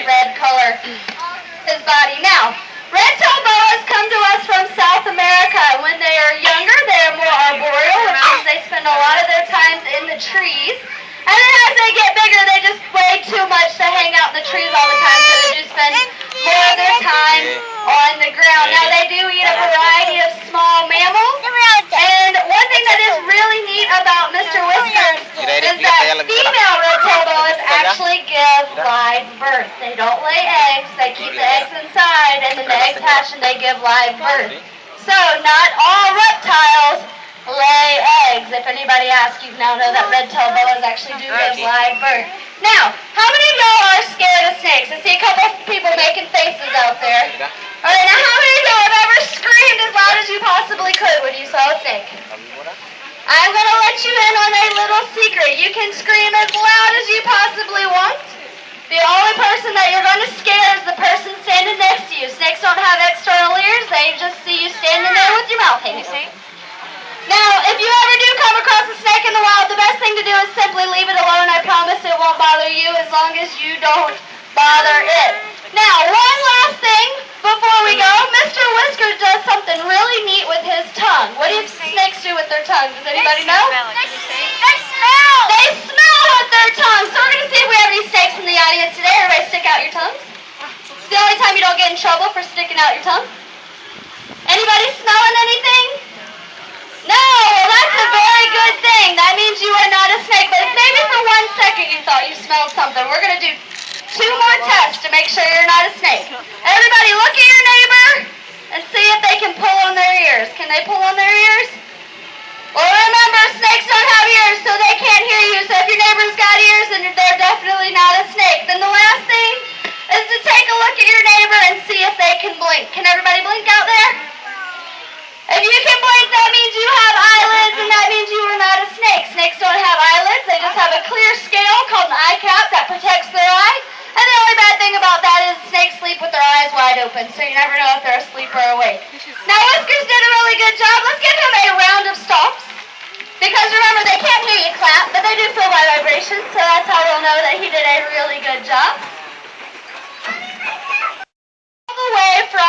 red color, his body. Now, red-tailed boas come to us from South America. When they are younger, they are more arboreal, which means they spend a lot of their time in the trees. And then as they get bigger, they just way too much to hang out in the trees all the time, so they do spend more of their time on the ground. Now, they do eat a variety of small mammals. And one thing that is really neat about Mr. Whiskers is that female red-tailed boas actually give live birth. They don't lay eggs. They keep the eggs inside, and then the eggs hatch and they give live birth. So, not all reptiles lay eggs. If anybody asks, you now know that red-tailed boas actually do give live birth. Now, how many of y'all are scared of snakes? I see a couple of people making faces out there. Alright, now how many of y'all have ever screamed as loud as you possibly could when you saw a snake? I'm going to let you in on a little secret. You can scream as loud as you possibly want. The only person that you're going to scare is the person standing next to you. Snakes don't have external ears. They just see you standing there with your mouth hanging open. Now, if you ever do come across a snake in the wild, the best thing to do is simply leave it alone. I promise it won't bother you as long as you don't bother it. Now, one last thing before we go. Mr. Whiskers does something really neat with his tongue. What do snakes do with their tongue? Does anybody know? They smell! They smell with their tongue. So we're going to see if we have any snakes in the audience today. Everybody stick out your tongues. It's the only time you don't get in trouble for sticking out your tongue. Anybody smelling anything? No, well, that's a very good thing. That means you are not a snake. But if maybe for 1 second you thought you smelled something, we're going to do 2 more tests to make sure you're not a snake. Everybody look at your neighbor and see if they can pull on their ears. Can they pull on their ears? Well, remember, snakes don't have ears, so they can't hear you. So if your neighbor's got ears, then they're definitely not a snake. Then the last thing is to take a look at your neighbor and see if they can blink. Can everybody blink out there? If you can blink, that means you have eyelids, and that means you are not a snake. Snakes don't have eyelids. They just have a clear scale called an eye cap that protects their eye. And the only bad thing about that is snakes sleep with their eyes wide open, so you never know if they're asleep or awake. Now, Whiskers did a really good job. Let's give him a round of stomps. Because remember, they can't hear you clap, but they do feel my vibrations, so that's how we'll know that he did a really good job. All the way from